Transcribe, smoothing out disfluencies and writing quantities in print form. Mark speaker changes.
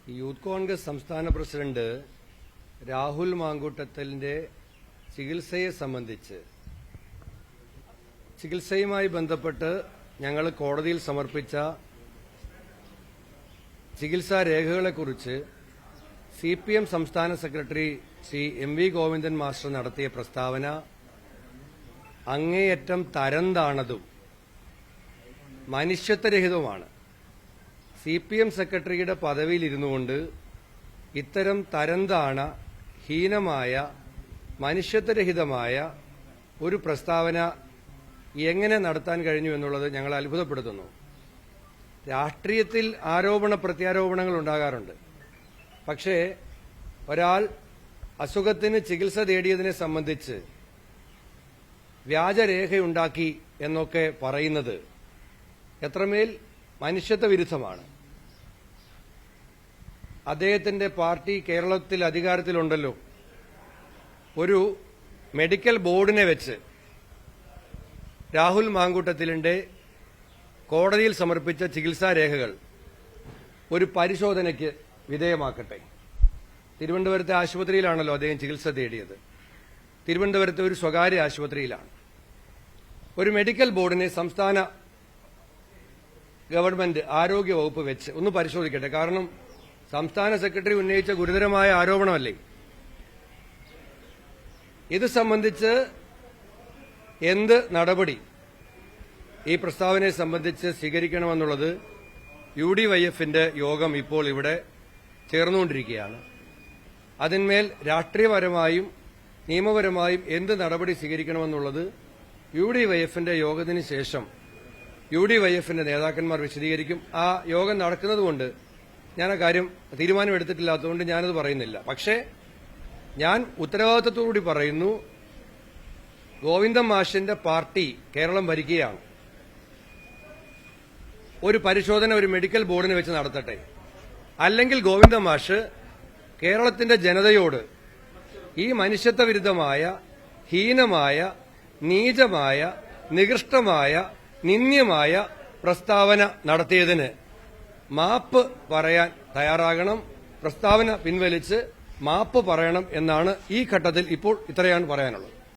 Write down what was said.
Speaker 1: Youth Congress സംസ്ഥാന president Rahul മാങ്കൂട്ടത്തലിന്റെ ചികിത്സയെ സംബന്ധിച്ച് ചികിത്സയുമായി ബന്ധപ്പെട്ട് ഞങ്ങൾ കോടതിയിൽ സമർപ്പിച്ച ചികിത്സാ രേഖകളെക്കുറിച്ച് സിപിഎം സംസ്ഥാന secretary Shri MV. Govindan master നടത്തിയ പ്രസ്താവന അങ്ങേയറ്റം തരംതാണതും മനുഷ്യത്വരഹിതവുമാണ്. സിപിഎം സെക്രട്ടറിയുടെ പദവിയിലിരുന്നുകൊണ്ട് ഇത്തരം തരംതാണ ഹീനമായ മനുഷ്യത്വരഹിതമായ ഒരു പ്രസ്താവന എങ്ങനെ നടത്താൻ കഴിഞ്ഞു എന്നുള്ളത് ഞങ്ങളെ അത്ഭുതപ്പെടുത്തുന്നു. രാഷ്ട്രീയത്തിൽ ആരോപണ പ്രത്യാരോപണങ്ങൾ ഉണ്ടാകാറുണ്ട്. പക്ഷേ ഒരാൾ അസുഖത്തിന് ചികിത്സ തേടിയതിനെ സംബന്ധിച്ച് വ്യാജരേഖയുണ്ടാക്കി എന്നൊക്കെ പറയുന്നത് എത്രമേൽ മനുഷ്യത്വ വിരുദ്ധമാണ്. അദ്ദേഹത്തിന്റെ പാർട്ടി കേരളത്തിൽ അധികാരത്തിലുണ്ടല്ലോ. ഒരു മെഡിക്കൽ ബോർഡിനെ വെച്ച് രാഹുൽ മാങ്കൂട്ടത്തിലിന്റെ കോടതിയിൽ സമർപ്പിച്ച ചികിത്സാ രേഖകൾ ഒരു പരിശോധനയ്ക്ക് വിധേയമാക്കട്ടെ. തിരുവനന്തപുരത്തെ ആശുപത്രിയിലാണല്ലോ അദ്ദേഹം ചികിത്സ തേടിയത്. തിരുവനന്തപുരത്തെ ഒരു സ്വകാര്യ ആശുപത്രിയിലാണ്. ഒരു മെഡിക്കൽ ബോർഡിനെ സംസ്ഥാന ഗവൺമെന്റ് ആരോഗ്യ വകുപ്പ് വെച്ച് ഒന്ന് പരിശോധിക്കട്ടെ. കാരണം സംസ്ഥാന സെക്രട്ടറി ഉന്നയിച്ച ഗുരുതരമായ ആരോപണമല്ലേ. ഇത് സംബന്ധിച്ച് എന്ത് നടപടി ഈ പ്രസ്താവനയെ സംബന്ധിച്ച് സ്വീകരിക്കണമെന്നുള്ളത് UDYFന്റെ യോഗം ഇപ്പോൾ ഇവിടെ ചേർന്നുകൊണ്ടിരിക്കുകയാണ്. അതിന്മേൽ രാഷ്ട്രീയപരമായും നിയമപരമായും എന്ത് നടപടി സ്വീകരിക്കണമെന്നുള്ളത് UDYFന്റെ യോഗത്തിന് ശേഷം UDYFന്റെ നേതാക്കന്മാർ വിശദീകരിക്കും. ആ യോഗം നടക്കുന്നതുകൊണ്ട് ഞാൻ ആ കാര്യം തീരുമാനമെടുത്തിട്ടില്ലാത്തതുകൊണ്ട് ഞാനത് പറയുന്നില്ല. പക്ഷേ ഞാൻ ഉത്തരവാദിത്തത്തോടുകൂടി പറയുന്നു, ഗോവിന്ദൻ മാഷിന്റെ പാർട്ടി കേരളം ഭരിക്കുകയാണ്. ഒരു പരിശോധന ഒരു മെഡിക്കൽ ബോർഡിനെ വെച്ച് നടത്തട്ടെ. അല്ലെങ്കിൽ ഗോവിന്ദൻ മാഷ് കേരളത്തിന്റെ ജനതയോട് ഈ മനുഷ്യത്വ വിരുദ്ധമായ ഹീനമായ നീചമായ നികൃഷ്ടമായ നിന്ദ്യമായ പ്രസ്താവന നടത്തിയതിന് മാപ്പ് പറയാൻ തയ്യാറാകണം. പ്രസ്താവന പിൻവലിച്ച് മാപ്പ് പറയണം എന്നാണ് ഈ ഘട്ടത്തിൽ ഇപ്പോൾ ഇത്രയാണ് പറയാനുള്ളത്.